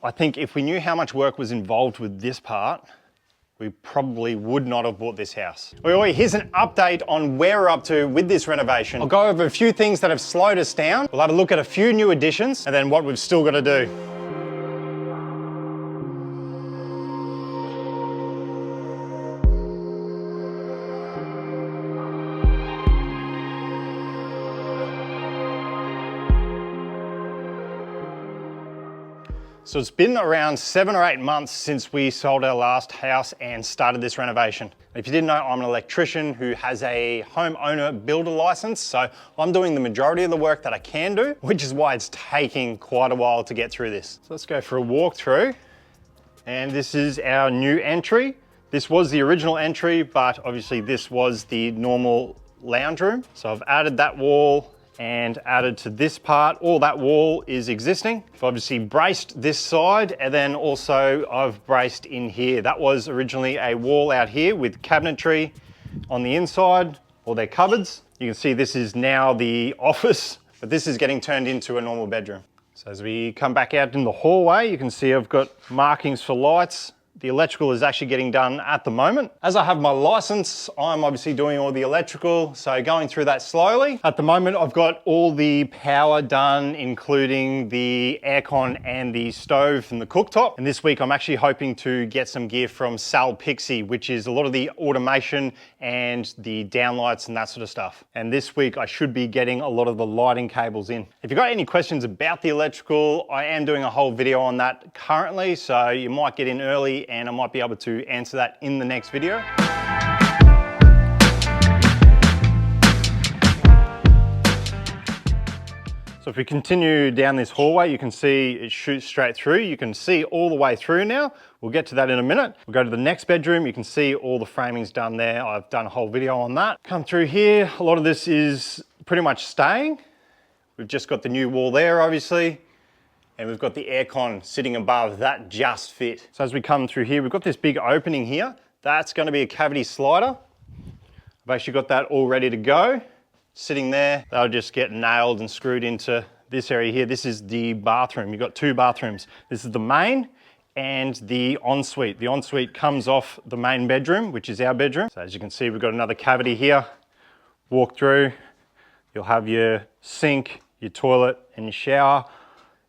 I think if we knew how much work was involved with this part, we probably would not have bought this house. Oi, here's an update on where we're up to with this renovation. I'll go over a few things that have slowed us down. We'll have a look at a few new additions and then what we've still got to do. So it's been around 7 or 8 months since we sold our last house and started this renovation. If you didn't know, I'm an electrician who has a homeowner builder license, so I'm doing the majority of the work that I can do, which is why it's taking quite a while to get through this. So let's go for a walkthrough. And this is our new entry. This was the original entry, but obviously this was the normal lounge room. So I've added that wall and added to this part. All that wall is existing. I've obviously braced this side, and then also I've braced in here. That was originally a wall out here with cabinetry on the inside, all their cupboards. You can see this is now the office, but this is getting turned into a normal bedroom. So as we come back out in the hallway, you can see I've got markings for lights. The electrical is actually getting done at the moment. As I have my license, I'm obviously doing all the electrical, so going through that slowly. At the moment, I've got all the power done, including the aircon and the stove and the cooktop. And this week, I'm actually hoping to get some gear from Sal Pixie, which is a lot of the automation and the downlights and that sort of stuff. And this week, I should be getting a lot of the lighting cables in. If you've got any questions about the electrical, I am doing a whole video on that currently, so you might get in early and I might be able to answer that in the next video. So if we continue down this hallway, you can see it shoots straight through. You can see all the way through now. We'll get to that in a minute. We'll go to the next bedroom. You can see all the framing's done there. I've done a whole video on that. Come through here. A lot of this is pretty much staying. We've just got the new wall there, obviously. And we've got the aircon sitting above, that just fit. So as we come through here, we've got this big opening here. That's gonna be a cavity slider. I've actually got that all ready to go, sitting there. That'll just get nailed and screwed into this area here. This is the bathroom. You've got 2 bathrooms. This is the main and the ensuite. The ensuite comes off the main bedroom, which is our bedroom. So as you can see, we've got another cavity here. Walk through, you'll have your sink, your toilet, and your shower.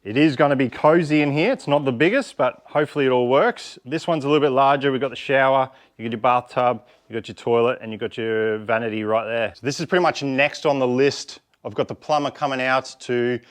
It is going to be cozy in here. It's not the biggest, but hopefully it all works. This one's a little bit larger. We've got the shower, you got your bathtub, you got your toilet, and you got your vanity right there. So this is pretty much next on the list. I've got the plumber coming out to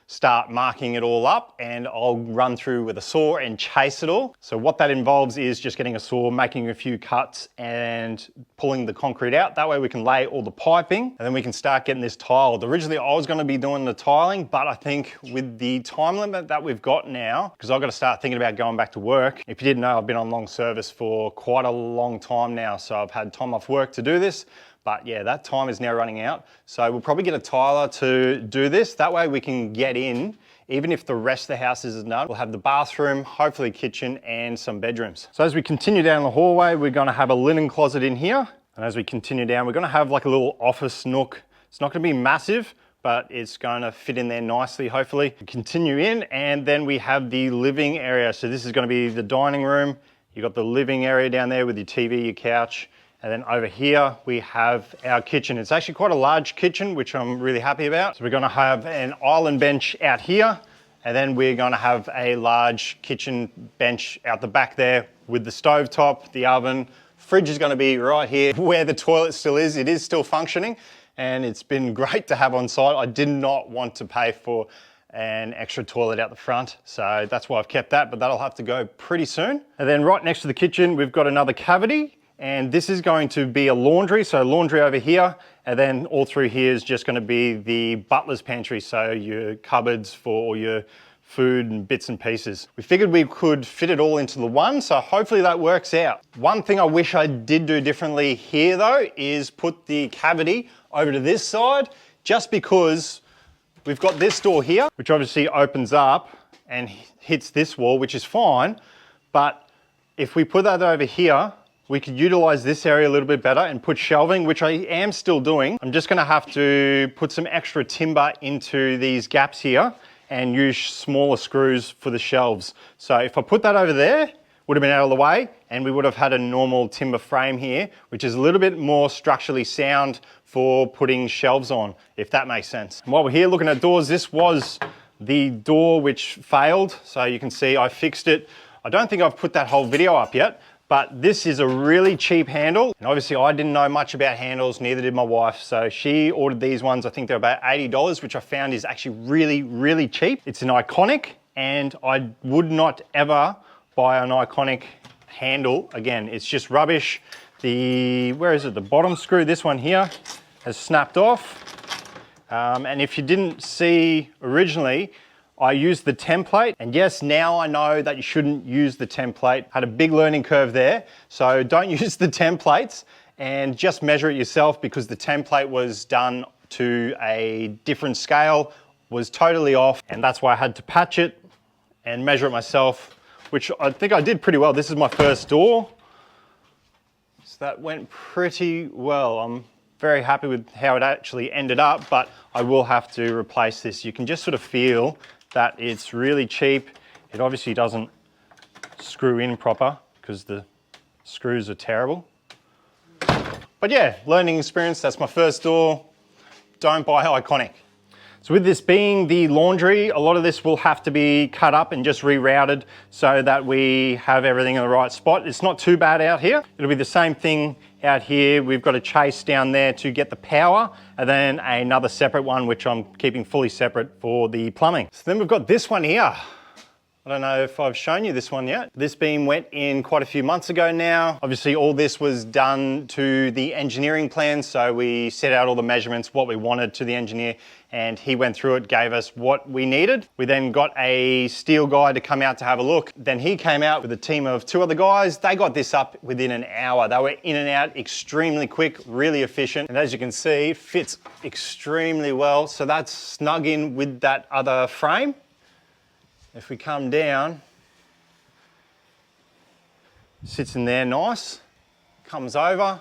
start marking it all up, and I'll run through with a saw and chase it all. So what that involves is just getting a saw, making a few cuts and pulling the concrete out. That way we can lay all the piping and then we can start getting this tiled. Originally I was gonna be doing the tiling, but I think with the time limit that we've got now, because I've got to start thinking about going back to work. If you didn't know, I've been on long service for quite a long time now, so I've had time off work to do this. But yeah, that time is now running out. So we'll probably get a tiler to do this. That way we can get in, even if the rest of the house isn't done. We'll have the bathroom, hopefully kitchen, and some bedrooms. So as we continue down the hallway, we're gonna have a linen closet in here. And as we continue down, we're gonna have like a little office nook. It's not gonna be massive, but it's gonna fit in there nicely, hopefully. We continue in, and then we have the living area. So this is gonna be the dining room. You've got the living area down there with your TV, your couch. And then over here, we have our kitchen. It's actually quite a large kitchen, which I'm really happy about. So we're gonna have an island bench out here, and then we're gonna have a large kitchen bench out the back there with the stove top, the oven. Fridge is gonna be right here where the toilet still is. It is still functioning, and it's been great to have on site. I did not want to pay for an extra toilet out the front, so that's why I've kept that, but that'll have to go pretty soon. And then right next to the kitchen, we've got another cavity. And this is going to be a laundry, so laundry over here, and then all through here is just going to be the butler's pantry, so your cupboards for all your food and bits and pieces. We figured we could fit it all into the one, so hopefully that works out. One thing I wish I did do differently here though is put the cavity over to this side, just because we've got this door here, which obviously opens up and hits this wall, which is fine, but if we put that over here, we could utilize this area a little bit better and put shelving, which I am still doing. I'm just gonna have to put some extra timber into these gaps here and use smaller screws for the shelves. So if I put that over there, would have been out of the way, and we would have had a normal timber frame here, which is a little bit more structurally sound for putting shelves on, if that makes sense. And while we're here looking at doors, this was the door which failed. So you can see I fixed it. I don't think I've put that whole video up yet, but this is a really cheap handle. And obviously I didn't know much about handles, neither did my wife. So she ordered these ones. I think they're about $80, which I found is actually really, really cheap. It's an Iconic, and I would not ever buy an Iconic handle again. It's just rubbish. Where is it? The bottom screw, this one here, has snapped off. And if you didn't see originally, I used the template, and yes, now I know that you shouldn't use the template. Had a big learning curve there, so don't use the templates and just measure it yourself, because the template was done to a different scale, was totally off, and that's why I had to patch it and measure it myself, which I think I did pretty well. This is my first door, so that went pretty well. I'm very happy with how it actually ended up, but I will have to replace this. You can just sort of feel that it's really cheap. It obviously doesn't screw in proper because the screws are terrible. But yeah, learning experience. That's my first door. Don't buy Iconic. So with this being the laundry, a lot of this will have to be cut up and just rerouted so that we have everything in the right spot. It's not too bad out here. It'll be the same thing out here. We've got a chase down there to get the power, and then another separate one, which I'm keeping fully separate for the plumbing. So then we've got this one here. I don't know if I've shown you this one yet. This beam went in quite a few months ago now. Obviously all this was done to the engineering plan. So we set out all the measurements, what we wanted to the engineer, and he went through it, gave us what we needed. We then got a steel guy to come out to have a look. Then he came out with a team of 2 other guys. They got this up within an hour. They were in and out extremely quick, really efficient. And as you can see, it fits extremely well. So that's snug in with that other frame. If we come down, sits in there nice, comes over,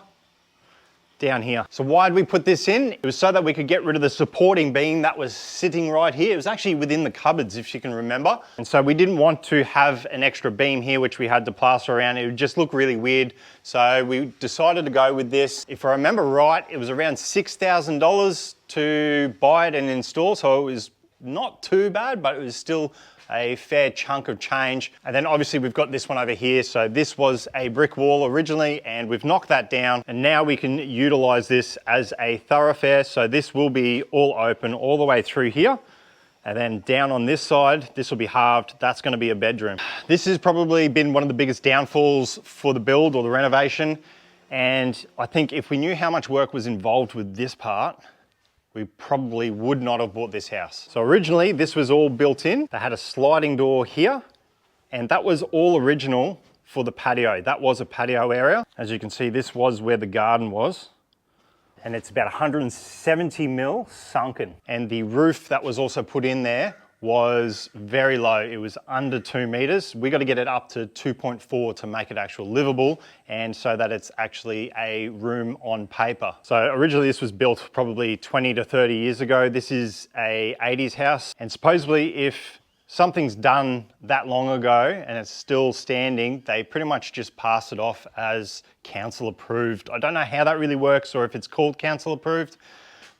down here. So why did we put this in? It was so that we could get rid of the supporting beam that was sitting right here. It was actually within the cupboards, if you can remember. And so we didn't want to have an extra beam here, which we had to plaster around. It would just look really weird. So we decided to go with this. If I remember right, it was around $6,000 to buy it and install. So it was not too bad, but it was still a fair chunk of change. And then obviously we've got this one over here. So this was a brick wall originally, and we've knocked that down, and now we can utilize this as a thoroughfare. So this will be all open all the way through here. And then down on this side, this will be halved. That's going to be a bedroom. This has probably been one of the biggest downfalls for the build or the renovation. And I think if we knew how much work was involved with this part, we probably would not have bought this house. So originally this was all built in. They had a sliding door here, and that was all original for the patio. That was a patio area. As you can see, this was where the garden was. And it's about 170 mil sunken. And the roof that was also put in there was very low. It was under 2 meters. We got to get it up to 2.4 to make it actual livable, and so that it's actually a room on paper. So originally this was built probably 20 to 30 years ago. This is a 80s house, and supposedly if something's done that long ago and it's still standing, they pretty much just pass it off as council approved. I don't know how that really works or if it's called council approved,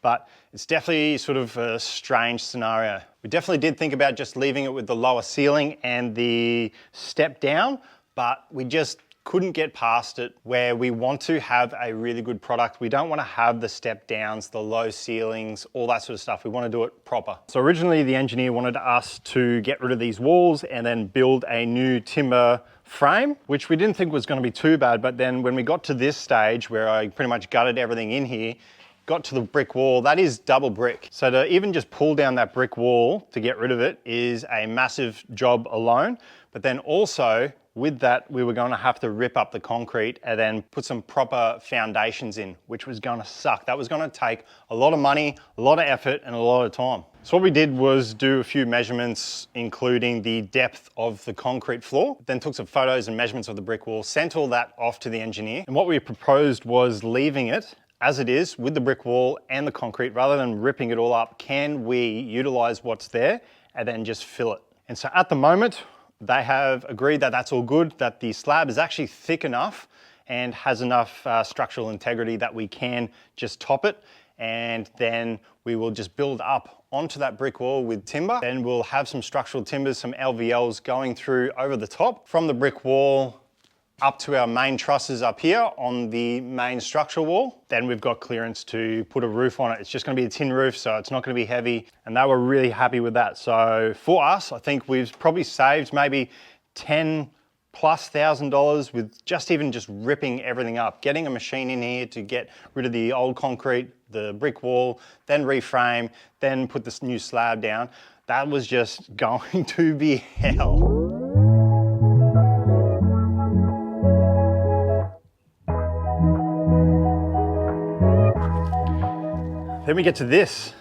but it's definitely sort of a strange scenario. We definitely did think about just leaving it with the lower ceiling and the step down, but we just couldn't get past it where we want to have a really good product. We don't want to have the step downs, the low ceilings, all that sort of stuff. We want to do it proper. So originally the engineer wanted us to get rid of these walls and then build a new timber frame, which we didn't think was going to be too bad. But then when we got to this stage where I pretty much gutted everything in here, got to the brick wall, that is double brick. So to even just pull down that brick wall to get rid of it is a massive job alone. But then also with that, we were going to have to rip up the concrete and then put some proper foundations in, which was going to suck. That was going to take a lot of money, a lot of effort, and a lot of time. So what we did was do a few measurements, including the depth of the concrete floor, then took some photos and measurements of the brick wall, sent all that off to the engineer. And what we proposed was leaving it as it is with the brick wall and the concrete, rather than ripping it all up. Can we utilize what's there and then just fill it. And so at the moment, they have agreed that that's all good, that the slab is actually thick enough and has enough structural integrity that we can just top it, and then we will just build up onto that brick wall with timber. Then we'll have some structural timbers, some LVLs going through over the top from the brick wall up to our main trusses up here on the main structural wall. Then we've got clearance to put a roof on it. It's just gonna be a tin roof, so it's not gonna be heavy, and they were really happy with that. So for us, I think we've probably saved maybe $10,000+ with just ripping everything up, getting a machine in here to get rid of the old concrete, the brick wall, then reframe, then put this new slab down. That was just going to be hell. Then we get to this.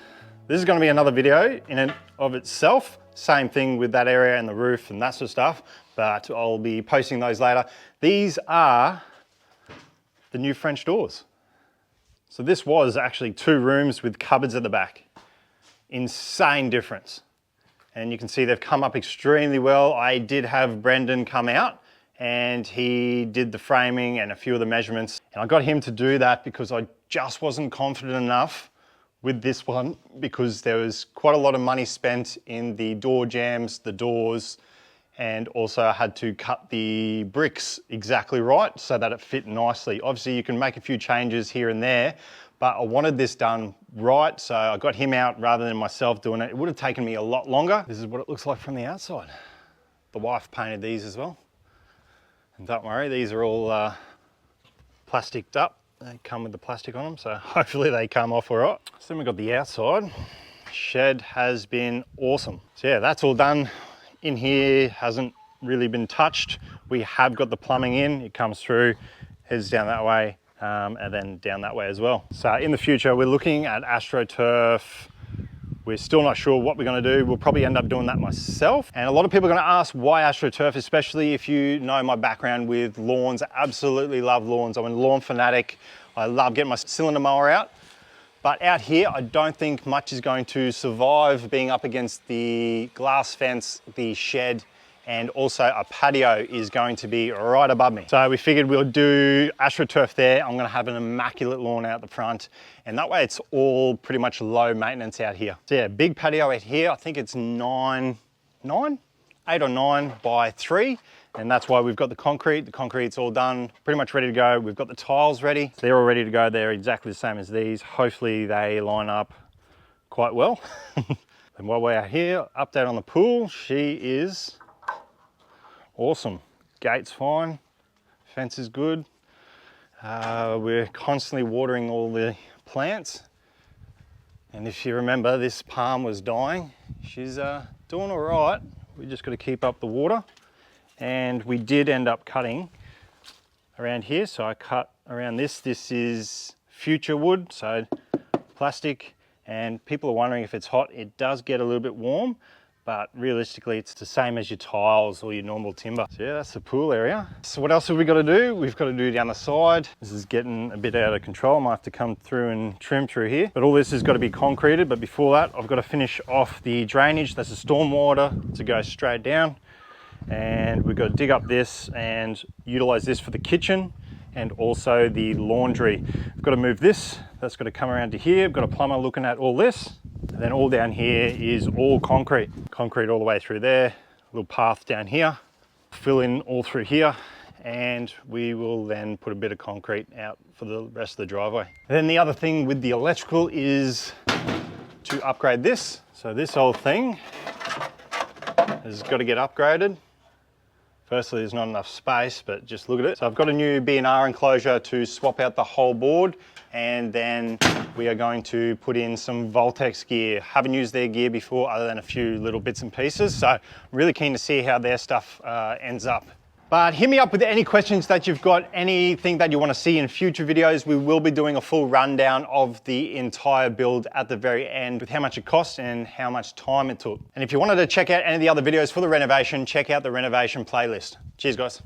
This is gonna be another video in and of itself. Same thing with that area and the roof and that sort of stuff, but I'll be posting those later. These are the new French doors. So this was actually 2 rooms with cupboards at the back. Insane difference. And you can see they've come up extremely well. I did have Brendan come out and he did the framing and a few of the measurements. And I got him to do that because I just wasn't confident enough with this one, because there was quite a lot of money spent in the door jambs, the doors, and also I had to cut the bricks exactly right so that it fit nicely. Obviously you can make a few changes here and there, but I wanted this done right, so I got him out rather than myself doing it. It would have taken me a lot longer. This is what it looks like from the outside. The wife painted these as well. And don't worry, these are all plasticed up. They come with the plastic on them, so hopefully they come off all right. So then we've got the outside. Shed has been awesome. So yeah, that's all done in here, hasn't really been touched. We have got the plumbing in, it comes through, heads down that way, and then down that way as well. So in the future, we're looking at AstroTurf. We're still not sure what we're gonna do. We'll probably end up doing that myself. And a lot of people are gonna ask why AstroTurf, especially if you know my background with lawns. I absolutely love lawns. I'm a lawn fanatic. I love getting my cylinder mower out. But out here, I don't think much is going to survive being up against the glass fence, the shed, and also a patio is going to be right above me. So we figured we'll do AstroTurf there. I'm gonna have an immaculate lawn out the front, and that way it's all pretty much low maintenance out here. So yeah, big patio out here. I think it's 8 or 9 by 3. And that's why we've got the concrete. The concrete's all done, pretty much ready to go. We've got the tiles ready. They're all ready to go. They're exactly the same as these. Hopefully they line up quite well. And while we're out here, update on the pool. She is awesome. Gate's fine, fence is good. We're constantly watering all the plants. And if you remember, this palm was dying. She's doing all right. We just got to keep up the water. And we did end up cutting around here. So I cut around this. This is future wood, so plastic. And people are wondering if it's hot. It does get a little bit warm, but realistically it's the same as your tiles or your normal timber. So yeah, that's the pool area. So what else have we got to do? We've got to do down the side. This is getting a bit out of control. I might have to come through and trim through here. But all this has got to be concreted. But before that, I've got to finish off the drainage. That's the storm water to go straight down. And we've got to dig up this and utilize this for the kitchen and also the laundry. We've got to move this. That's got to come around to here. We've got a plumber looking at all this. And then all down here is all concrete. Concrete all the way through there. A little path down here. Fill in all through here. And we will then put a bit of concrete out for the rest of the driveway. And then the other thing with the electrical is to upgrade this. So this whole thing has got to get upgraded. Firstly, there's not enough space, but just look at it. So I've got a new B&R enclosure to swap out the whole board, and then we are going to put in some Voltex gear. Haven't used their gear before other than a few little bits and pieces, so I'm really keen to see how their stuff ends up. But hit me up with any questions that you've got, anything that you want to see in future videos. We will be doing a full rundown of the entire build at the very end with how much it cost and how much time it took. And if you wanted to check out any of the other videos for the renovation, check out the renovation playlist. Cheers, guys.